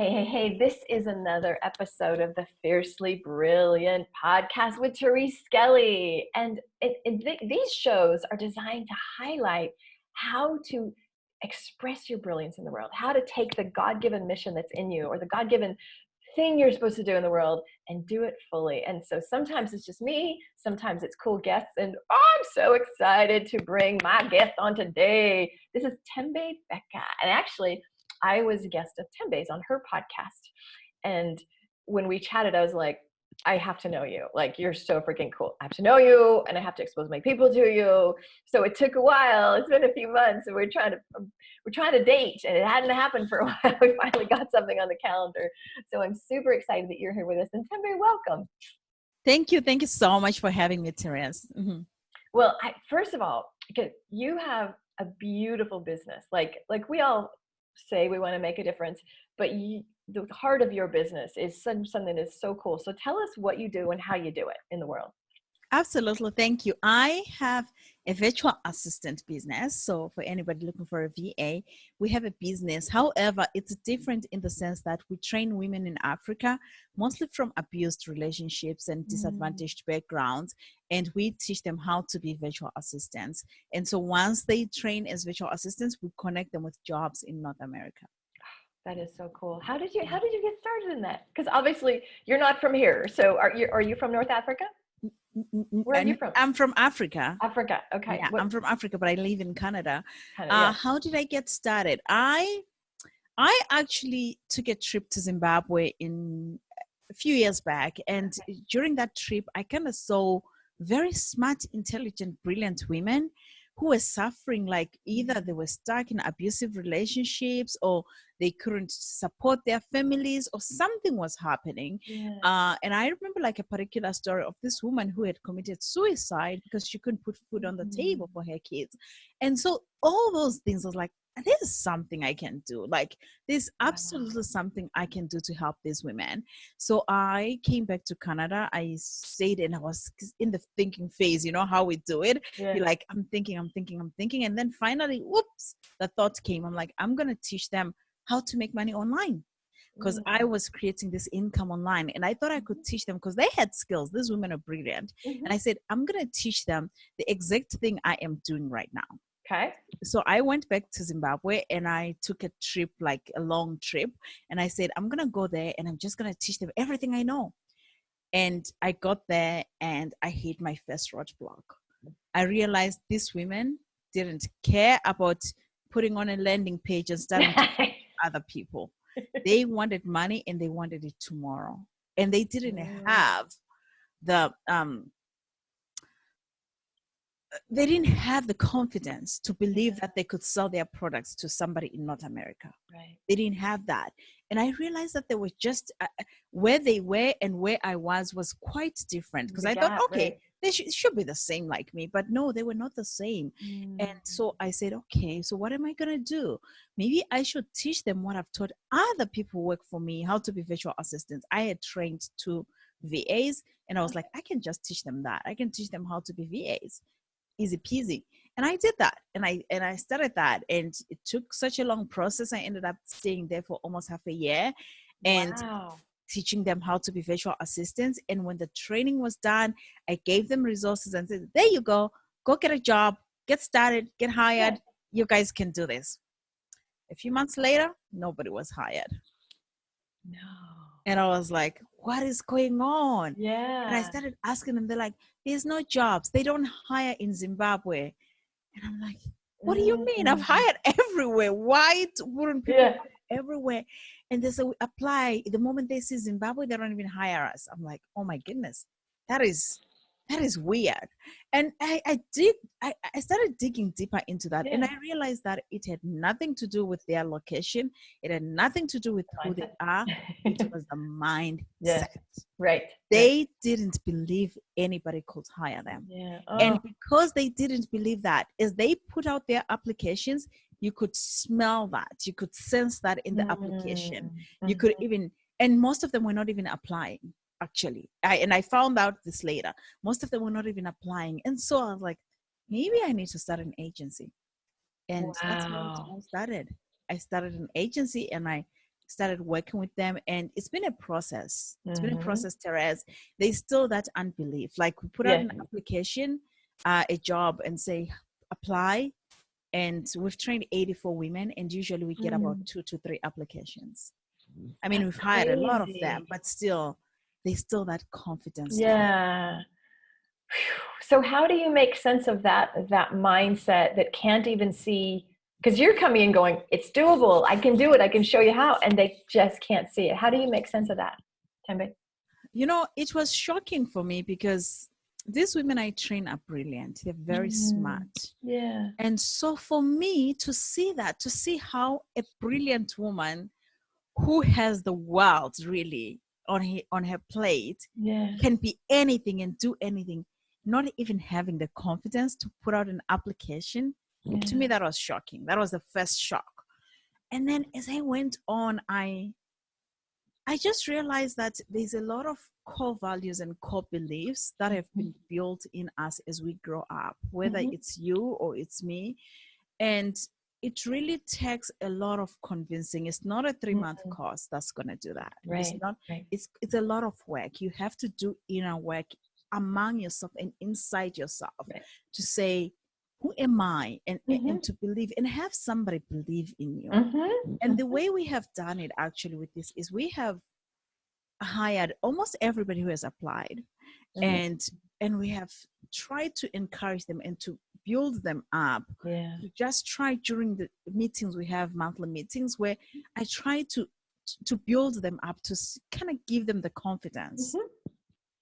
Hey, this is another episode of the Fiercely Brilliant podcast with Therese Skelly. And these shows are designed to highlight how to express your brilliance in the world, how to take the God-given mission that's in you or the God-given thing you're supposed to do in the world and do it fully. And so sometimes it's just me, sometimes it's cool guests. And I'm so excited to bring my guest on today. This is Thembi Bheka. And actually, I was a guest of Thembi's on her podcast. And when we chatted, I was like, I have to know you. Like, you're so freaking cool. I have to know you and I have to expose my people to you. So it took a while. It's been a few months and we're trying to date, and it hadn't happened for a while. We finally got something on the calendar. So I'm super excited that you're here with us. And Thembi, welcome. Thank you. Thank you so much for having me, Therese. Mm-hmm. Well, first of all, because you have a beautiful business. Like we all say we want to make a difference, but the heart of your business is something that is so cool. So tell us what you do and how you do it in the world. Absolutely. Thank you. I have a virtual assistant business. So for anybody looking for a VA, we have a business. However, it's different in the sense that we train women in Africa, mostly from abused relationships and disadvantaged backgrounds. And we teach them how to be virtual assistants. And so once they train as virtual assistants, we connect them with jobs in North America. That is so cool. How did you get started in that? Because obviously you're not from here. So are you from North Africa? Where are you from? I'm from Africa. Africa. Okay. Yeah, I'm from Africa, but I live in Canada. Yeah. How did I get started? I actually took a trip to Zimbabwe a few years back. And during that trip, I kind of saw very smart, intelligent, brilliant women who were suffering, like either they were stuck in abusive relationships or they couldn't support their families or something was happening. Yeah. And I remember like a particular story of this woman who had committed suicide because she couldn't put food on the table for her kids. And so all those things, I was like, there's something I can do. Like, there's absolutely something I can do to help these women. So I came back to Canada. I stayed and I was in the thinking phase, you know how we do it. Yeah. You're like, I'm thinking. And then finally, whoops, the thought came. I'm like, I'm going to teach them how to make money online. Because I was creating this income online and I thought I could teach them because they had skills. These women are brilliant. And I said, I'm going to teach them the exact thing I am doing right now. Okay. So I went back to Zimbabwe and I took a trip, like a long trip. And I said, I'm going to go there and I'm just going to teach them everything I know. And I got there and I hit my first roadblock. I realized these women didn't care about putting on a landing page and starting to teach other people. They wanted money and they wanted it tomorrow. And they didn't have they didn't have the confidence to believe that they could sell their products to somebody in North America. Right. They didn't have that. And I realized that they were just where they were and where I was quite different. Because I thought, okay, they should be the same like me. But no, they were not the same. And so I said, okay, so what am I going to do? Maybe I should teach them what I've taught other people who work for me, how to be virtual assistants. I had trained 2 VAs and I was like, I can just teach them that. I can teach them how to be VAs. Easy peasy. And I did that. And I started that. And it took such a long process. I ended up staying there for almost half a year and teaching them how to be virtual assistants. And when the training was done, I gave them resources and said, there you go get a job, get started, get hired. You guys can do this. A few months later, nobody was hired. No. And I was like, what is going on? Yeah. And I started asking them, they're like, there's no jobs. They don't hire in Zimbabwe. And I'm like, what do you mean? I've hired everywhere. Why wouldn't people hire everywhere? And they say, we apply. The moment they see Zimbabwe, they don't even hire us. I'm like, oh my goodness, that is weird. And I started digging deeper into that. And I realized that it had nothing to do with their location. It had nothing to do with who they are. It was the mindset. Right. They didn't believe anybody could hire them. And because they didn't believe that, as they put out their applications, you could smell that. You could sense that in the application. You could even, and most of them were not even applying. Actually, I found out this later. Most of them were not even applying. And so I was like, maybe I need to start an agency. And that's how it all started. I started an agency and I started working with them, and it's been a process. It's been a Mm-hmm. process, Therese. There's still that unbelief. Like, we put out an application, a job, and say, apply. And we've trained 84 women, and usually we get about 2 to 3 applications. I mean, we've hired a lot of them, but still, there's still that confidence. Yeah. So how do you make sense of that mindset that can't even see, because you're coming in going, it's doable, I can do it, I can show you how, and they just can't see it. How do you make sense of that, Thembi? You know, it was shocking for me because these women I train are brilliant. They're very smart. Yeah. And so for me to see that, to see how a brilliant woman who has the world really on her plate can be anything and do anything, not even having the confidence to put out an application, to me, that was shocking. That was the first shock. And then as I went on, I just realized that there's a lot of core values and core beliefs that have been built in us as we grow up, whether it's you or it's me. And it really takes a lot of convincing. It's not a 3-month course that's going to do that. Right. It's not. It's a lot of work. You have to do inner work among yourself and inside yourself to say, who am I? And to believe and have somebody believe in you. And the way we have done it actually with this is we have hired almost everybody who has applied, and we have tried to encourage them and to build them up. To just try during the meetings, we have monthly meetings where I try to build them up, to kind of give them the confidence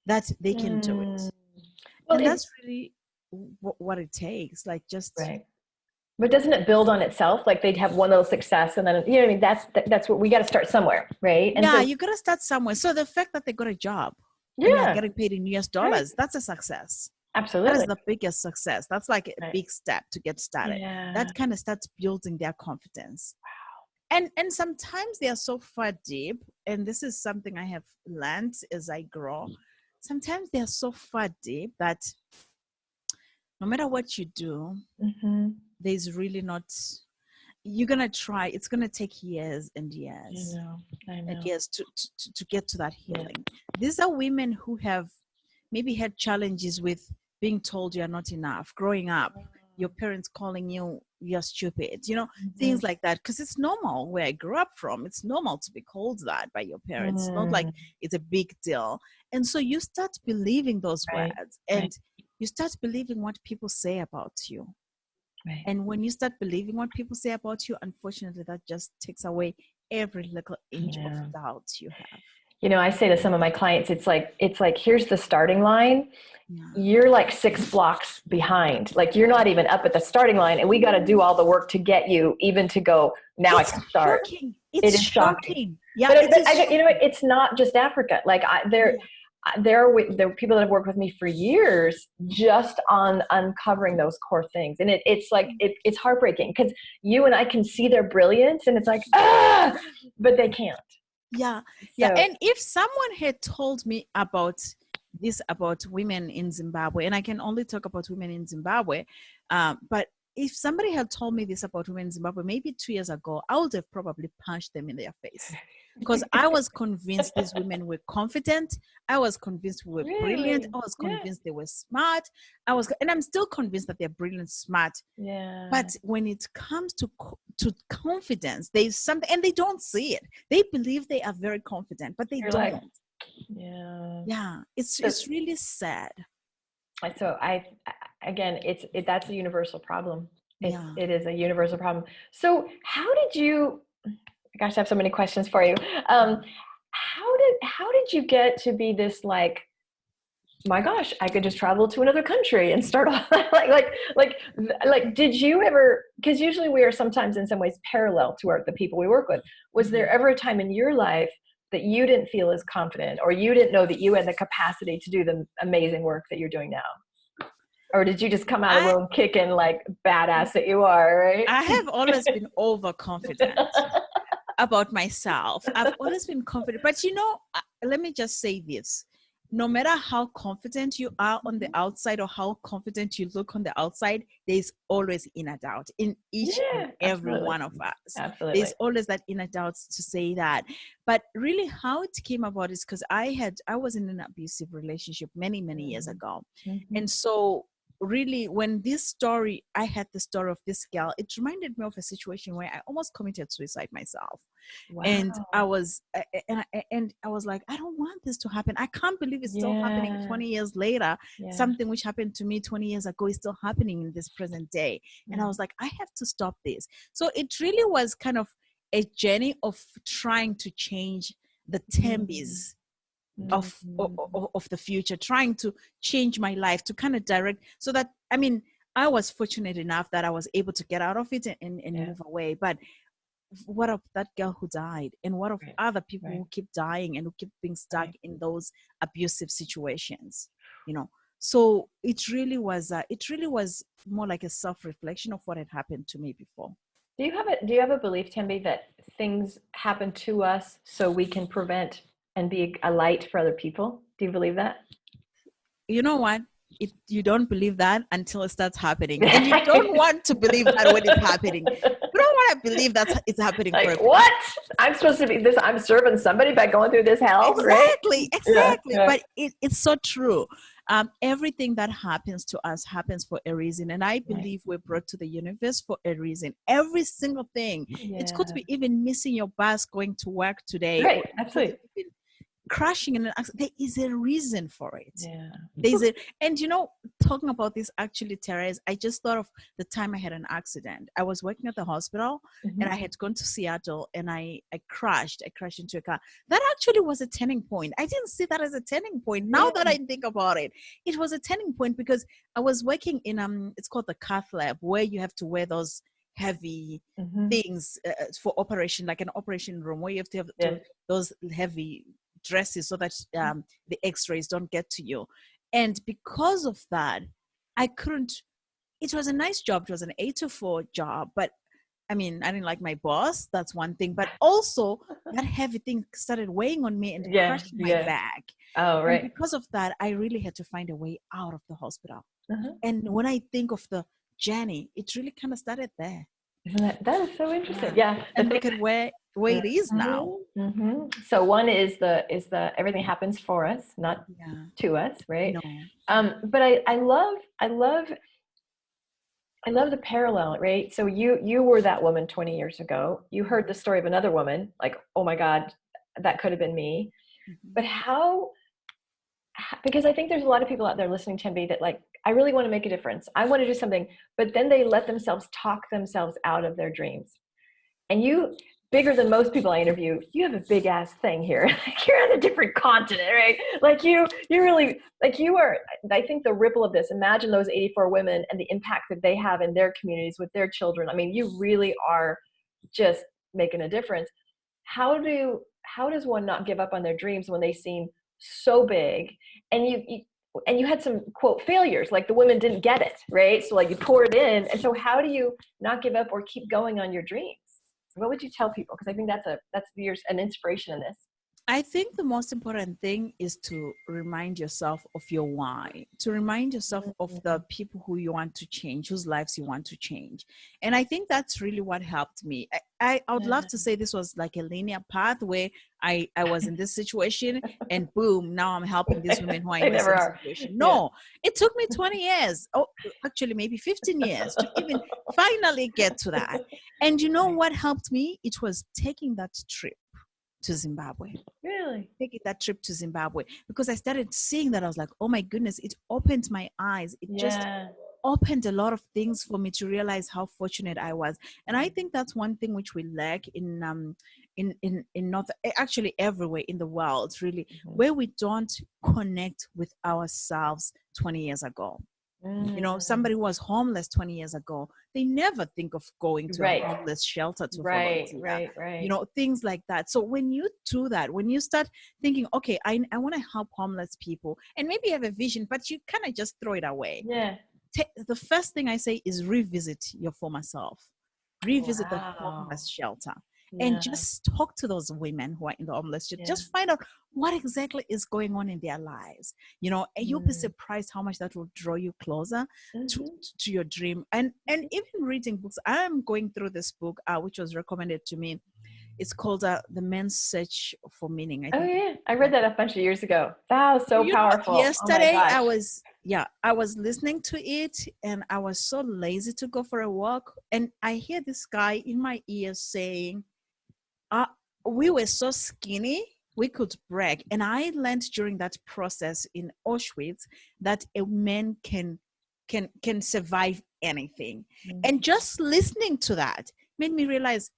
that they can do it. Well, and that's really what it takes. Like, just But doesn't it build on itself? Like, they'd have one little success, and then, you know what I mean? That's what we got to start somewhere, right? And you got to start somewhere. So the fact that they got a job and they're getting paid in US dollars, that's a success. Absolutely. That is the biggest success. That's like a big step to get started. That kind of starts building their confidence. Wow. And sometimes they are so far deep, and this is something I have learned as I grow. Sometimes they are so far deep that no matter what you do, there's really not, you're going to try, it's going to take years and years. I know. And years to get to that healing. These are women who have maybe had challenges with being told you're not enough, growing up, your parents calling you, you're stupid, things like that. Because it's normal where I grew up from. It's normal to be called that by your parents. It's not like it's a big deal. And so you start believing those words, and you start believing what people say about you. And when you start believing what people say about you, unfortunately, that just takes away every little inch of doubt you have. I say to some of my clients, it's like, here's the starting line. You're like 6 blocks behind. Like, you're not even up at the starting line, and we got to do all the work to get you even to go, now it's I can start. Shocking. It is shocking. Yeah, but you know what? It's not just Africa. Like, there are people that have worked with me for years just on uncovering those core things. And it's like, it's heartbreaking, because you and I can see their brilliance, and it's like, but they can't. Yeah. And if someone had told me about women in Zimbabwe, and I can only talk about women in Zimbabwe, but if somebody had told me this about women in Zimbabwe maybe 2 years ago, I would have probably punched them in their face, because I was convinced these women were confident. I was convinced we were brilliant. I was convinced they were smart. And I'm still convinced that they're brilliant, smart. But when it comes to confidence, there's something, and they don't see it. They believe they are very confident, but they don't. It's really sad. So that's a universal problem. It is a universal problem. So how did you, gosh, I have so many questions for you. How did you get to be this, like, my gosh, I could just travel to another country and start off like, did you ever, because usually we are sometimes in some ways parallel to the people we work with. Was there ever a time in your life that you didn't feel as confident, or you didn't know that you had the capacity to do the amazing work that you're doing now? Or did you just come out of the room kicking like badass that you are, right? I have always been overconfident about myself. I've always been confident. But let me just say this. no matter how confident you are on the outside or how confident you look on the outside, there's always inner doubt in each and every one of us. Absolutely. There's always that inner doubt to say that. But really how it came about is because I was in an abusive relationship many, many years ago. And so really when I had the story of this girl, it reminded me of a situation where I almost committed suicide myself. Wow. And I was like, I don't want this to happen. I can't believe it's still happening 20 years later. Something which happened to me 20 years ago is still happening in this present day. And I was like, I have to stop this. So it really was kind of a journey of trying to change the Thembis of the future, trying to change my life, to kind of direct, so that, I mean, I was fortunate enough that I was able to get out of it and move away. But what of that girl who died, and what of other people who keep dying and who keep being stuck in those abusive situations, you know? So it really was more like a self-reflection of what had happened to me before. Do you have a belief, Thembi, that things happen to us so we can prevent and be a light for other people? Do you believe that? You know what? You don't believe that until it starts happening, and you don't want to believe that when it's happening. You don't want to believe that it's happening. Like, what? I'm supposed to be this. I'm serving somebody by going through this hell, exactly, right? Exactly. Yeah. But it's so true. Everything that happens to us happens for a reason, and I believe we're brought to the universe for a reason. Every single thing. It could be even missing your bus going to work today. Right. Absolutely. Crashing in an accident. There is a reason for it. There's and you know, talking about this, actually, Therese, I just thought of the time I had an accident. I was working at the hospital and I had gone to Seattle, and I crashed into a car. That actually was a turning point. I didn't see that as a turning point. Now that I think about it, it was a turning point because I was working in it's called the cath lab, where you have to wear those heavy things for operation, like an operation room, where you have to have those heavy dresses so that the x-rays don't get to you. And because of that, I couldn't. It was a nice job. It was an 8 to 4 job, but I mean, I didn't like my boss. That's one thing. But also that heavy thing started weighing on me and crushing my back. Oh, right. And because of that, I really had to find a way out of the hospital. And when I think of the journey, it really kind of started there. Isn't that is so interesting? And look at where it is now. So one is the everything happens for us, not to us, right? No. But I love the parallel, right? So you were that woman 20 years ago. You heard the story of another woman, like, oh my God, that could have been me. But because I think there's a lot of people out there listening, Thembi, that like, I really want to make a difference. I want to do something, but then they let themselves talk themselves out of their dreams. And you, bigger than most people I interview, you have a big ass thing here. You're on a different continent, right? Like you really, like you are, I think the ripple of this, imagine those 84 women and the impact that they have in their communities with their children. I mean, you really are just making a difference. How does one not give up on their dreams when they seem so big? And you had some quote failures, like the women didn't get it, right? So like you poured in. And so how do you not give up or keep going on your dreams? What would you tell people? Because I think that's an inspiration in this. I think the most important thing is to remind yourself of your why, to remind yourself of the people who you want to change, whose lives you want to change. And I think that's really what helped me. I would love to say this was like a linear path where I was in this situation and boom, now I'm helping these women who are in the same situation. No, it took me 20 years, actually maybe 15 years to even finally get to that. And you know what helped me? It was taking that trip to Zimbabwe. Really? Taking that trip to Zimbabwe, because I started seeing that. I was like, oh my goodness, it opened my eyes. It just opened a lot of things for me to realize how fortunate I was. And I think that's one thing which we lack in North, actually everywhere in the world, really, where we don't connect with ourselves 20 years ago. You know, somebody who was homeless 20 years ago, they never think of going to a homeless shelter to volunteer. Right. You know, things like that. So when you do that, when you start thinking, okay, I want to help homeless people, and maybe you have a vision, but you kind of just throw it away. The first thing I say is revisit your former self. Revisit the homeless shelter. and just talk to those women who are in the homeless shelter. Just find out what exactly is going on in their lives, you know, and you'll be surprised how much that will draw you closer to your dream. And even reading books, I'm going through this book, which was recommended to me. It's called The Man's Search for Meaning. I think. I read that a bunch of years ago. That was so powerful. Yesterday, I was listening to it, and I was so lazy to go for a walk. And I hear this guy in my ear saying, we were so skinny, we could brag. And I learned during that process in Auschwitz that a man can survive anything. And just listening to that made me realize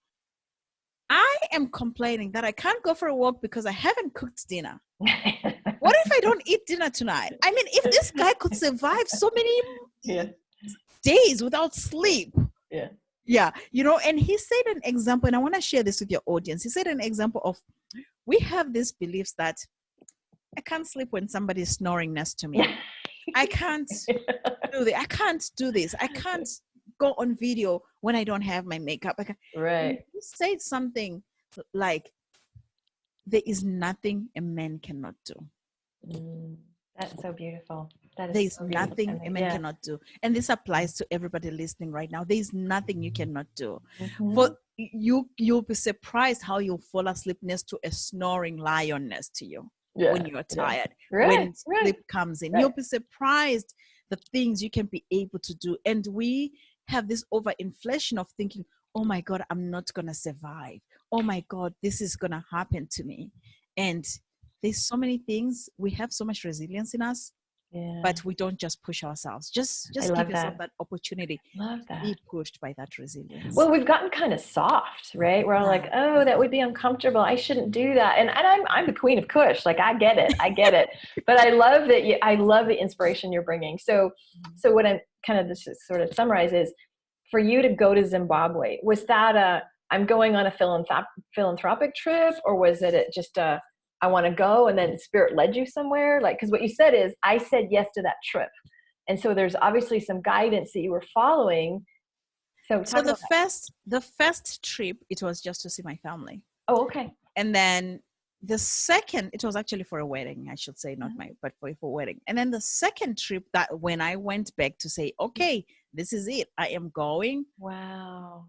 I am complaining that I can't go for a walk because I haven't cooked dinner. What if I don't eat dinner tonight? I mean, if this guy could survive so many days without sleep. Yeah, you know, and he said an example, and I want to share this with your audience. He said an example of, we have these beliefs that I can't sleep when somebody is snoring next to me. I can't do this. I can't do this. I can't go on video when I don't have my makeup. Right. He said something like, there is nothing a man cannot do. That's so beautiful. There is nothing a man cannot do. And this applies to everybody listening right now. There is nothing you cannot do. For you'll be surprised how you'll fall asleep next to a snoring lion next to you when you're tired. When sleep comes in. You'll be surprised the things you can be able to do. And we have this overinflation of thinking, oh my God, I'm not going to survive. Oh my God, this is going to happen to me. And there's so many things. We have so much resilience in us, but we don't just push ourselves. Just give yourself that opportunity to be pushed by that resilience. Well, we've gotten kind of soft, right? We're all like, oh, that would be uncomfortable. I shouldn't do that. And I'm the queen of Kush. Like, I get it. But I love that I love the inspiration you're bringing. So what I'm kind of just sort of summarize is, for you to go to Zimbabwe, was that I'm going on a philanthropic trip, or was it just I want to go, and then Spirit led you somewhere? Like, because what you said is, I said yes to that trip. And so there's obviously some guidance that you were following. So the first trip, it was just to see my family. Oh, okay. And then the second, it was actually for a wedding, I should say, not but for a wedding. And then the second trip, that when I went back to say, okay, this is it, I am going. Wow.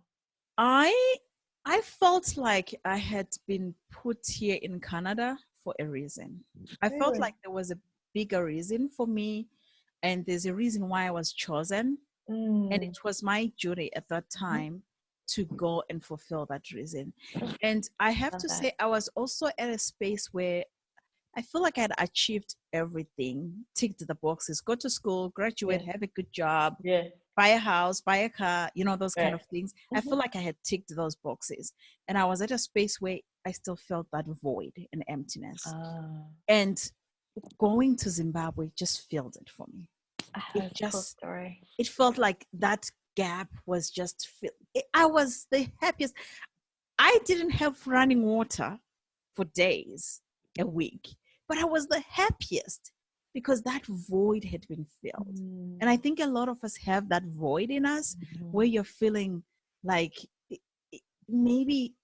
I felt like I had been put here in Canada for a reason. I felt like there was a bigger reason for me, and there's a reason why I was chosen. And it was my duty at that time to go and fulfill that reason. And I have to say, I was also at a space where I feel like I had achieved everything, ticked the boxes, go to school, graduate, have a good job, buy a house, buy a car, you know, those kind of things. I feel like I had ticked those boxes. And I was at a space where I still felt that void and emptiness. And going to Zimbabwe just filled it for me. It felt like that gap was just filled. I was the happiest. I didn't have running water for days, a week, but I was the happiest because that void had been filled. And I think a lot of us have that void in us where you're feeling like maybe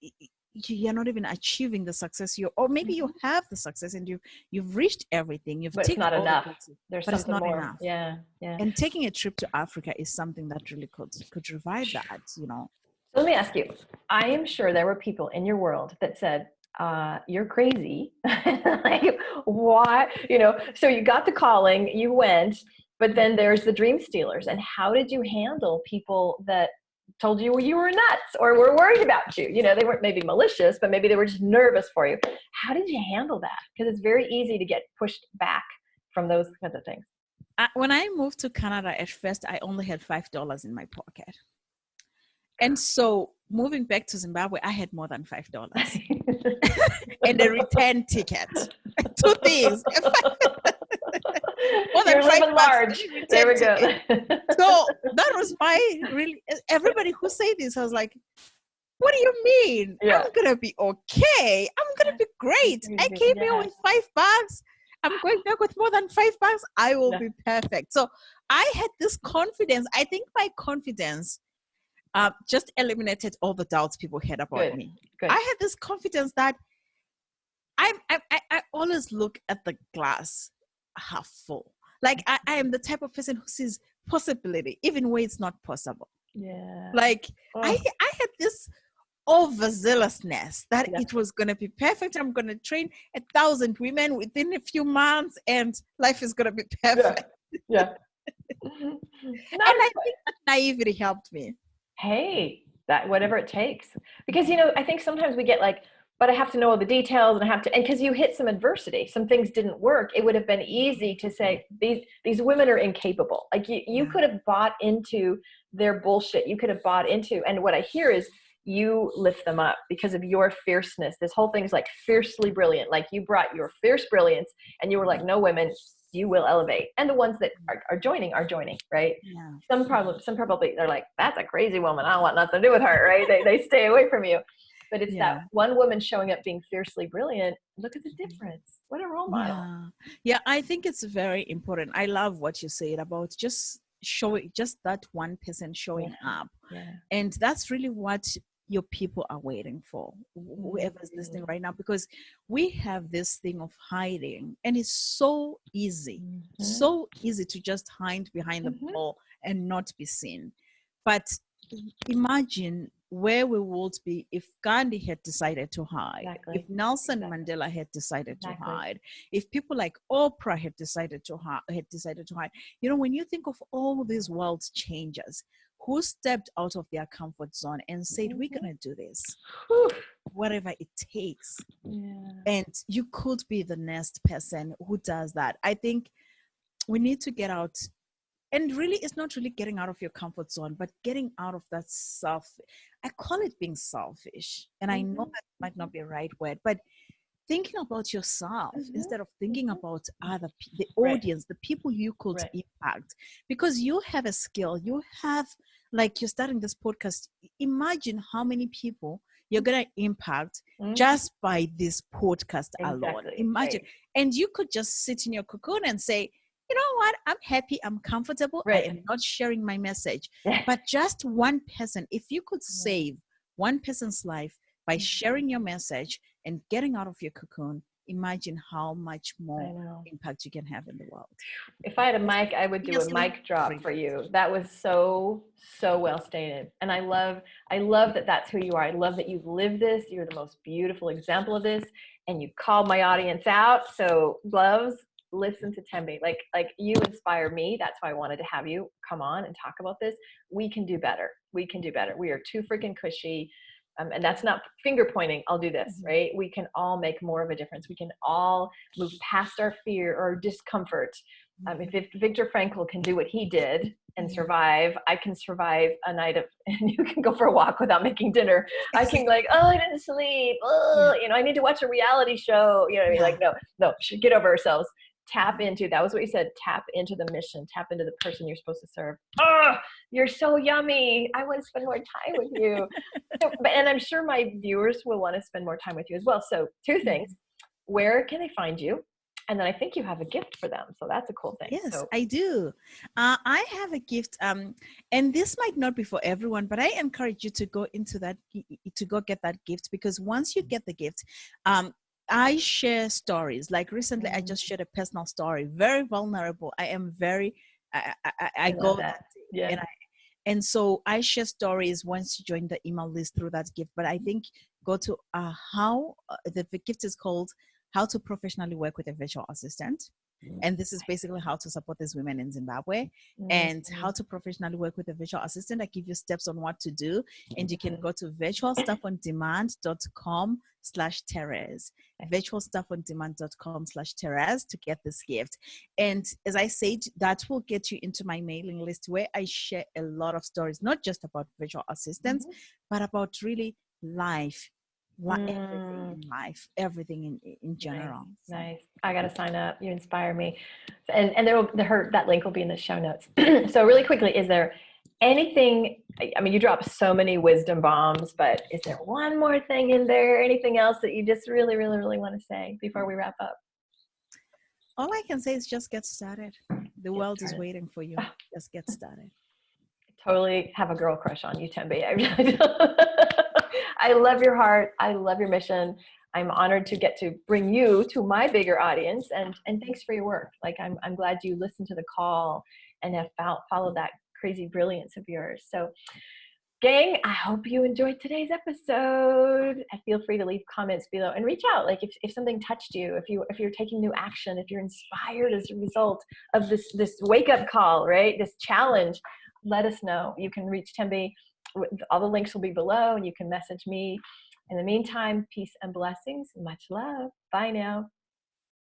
you're not even achieving the success or maybe you have the success and you've reached everything. But it's not enough. But it's not enough. Yeah. And taking a trip to Africa is something that really could revive that, you know. So let me ask you, I am sure there were people in your world that said, you're crazy. Like, why? You know, so you got the calling, you went, but then there's the dream stealers. And how did you handle people that told you you were nuts or were worried about you? You know, they weren't maybe malicious, but maybe they were just nervous for you. How did you handle that? Because it's very easy to get pushed back from those kinds of things. When I moved to Canada, at first, I only had $5 in my pocket. And so moving back to Zimbabwe, I had more than $5 and a return ticket. 2 things. More than $5 large. There we go. So that was everybody who said this, I was like, what do you mean? Yeah. I'm going to be okay. I'm going to be great. I came here with $5. I'm going back with more than $5. I will be perfect. So I had this confidence. I think my confidence just eliminated all the doubts people had about me. Good. I had this confidence that I always look at the glass half full. Like I am the type of person who sees possibility, even where it's not possible. Yeah. Like I had this overzealousness that it was going to be perfect. I'm going to train 1,000 women within a few months and life is going to be perfect. Yeah. And I think that naivety helped me. Hey, that whatever it takes. Because, I think sometimes we get like, but I have to know all the details and I have to, and because you hit some adversity, some things didn't work. It would have been easy to say, these women are incapable. Like you could have bought into their bullshit. You could have bought into, and what I hear is you lift them up because of your fierceness. This whole thing's like fiercely brilliant. Like you brought your fierce brilliance and you were like, no, women, you will elevate. And the ones that are joining, right? Yeah. Some probably they're like, that's a crazy woman. I don't want nothing to do with her, right? They stay away from you. But it's that one woman showing up being fiercely brilliant. Look at the difference. What a role model. Yeah, I think it's very important. I love what you said about just that one person showing up. Yeah. And that's really what your people are waiting for, whoever's listening right now, because we have this thing of hiding and it's so easy to just hide behind the wall and not be seen. But imagine where we would be if Gandhi had decided to hide, if Nelson Mandela had decided to hide, if people like Oprah had decided to hide. When you think of all these world changers who stepped out of their comfort zone and said, we're going to do this, whatever it takes. And you could be the next person who does that. I think we need to get out. And really, it's not really getting out of your comfort zone, but getting out of that I call it being selfish. And I know that might not be a right word, but thinking about yourself instead of thinking about the audience, the people you could impact. Because you have a skill, you're starting this podcast. Imagine how many people you're going to impact just by this podcast alone. Imagine. And you could just sit in your cocoon and say, you know what? I'm happy. I'm comfortable. I am not sharing my message. But just one person, if you could save one person's life by sharing your message and getting out of your cocoon, imagine how much more impact you can have in the world. If I had a mic, I would do a mic drop for you. That was so well stated. And I love that that's who you are. I love that you've lived this. You're the most beautiful example of this. And you called my audience out. So loves, listen to Thembi. Like you inspire me. That's why I wanted to have you come on and talk about this. We can do better. We are too freaking cushy. And that's not finger pointing. I'll do this, right? We can all make more of a difference. We can all move past our fear or discomfort. If Viktor Frankl can do what he did and survive, I can survive a night and you can go for a walk without making dinner. I can I didn't sleep. I need to watch a reality show. You know what I mean? No, get over ourselves. Tap into, that was what you said, tap into the mission, tap into the person you're supposed to serve. Oh, you're so yummy. I want to spend more time with you. And I'm sure my viewers will want to spend more time with you as well. So 2 things, where can they find you? And then I think you have a gift for them. So that's a cool thing. Yes, I do. I have a gift. And this might not be for everyone, but I encourage you to go into that, to go get that gift, because once you get the gift, I share stories. Like recently, I just shared a personal story, very vulnerable. I am very, I go that. Yeah. And so I share stories once you join the email list through that gift. But I think go to the gift is called How to Professionally Work with a Virtual Assistant. And this is basically how to support these women in Zimbabwe and how to professionally work with a virtual assistant. I give you steps on what to do. And you can go to virtualstaffondemand.com/Therese, virtualstaffondemand.com/Therese to get this gift. And as I said, that will get you into my mailing list where I share a lot of stories, not just about virtual assistants, but about really life. Everything in life, everything in general. Nice. I got to sign up. You inspire me. And that link will be in the show notes. So really quickly, is there anything, I mean, you drop so many wisdom bombs, but is there one more thing in there? Anything else that you just really, really, really want to say before we wrap up? All I can say is just get started. The world is waiting for you. Just get started. totally have a girl crush on you, Thembi. I really do. I love your heart. I love your mission. I'm honored to get to bring you to my bigger audience, and thanks for your work. Like I'm glad you listened to the call and have followed that crazy brilliance of yours. So gang, I hope you enjoyed today's episode. And feel free to leave comments below and reach out. Like if something touched you, if you're taking new action, if you're inspired as a result of this wake up call, right? This challenge, let us know. You can reach Thembi. All the links will be below, and you can message me. In the meantime, peace and blessings. Much love. Bye now.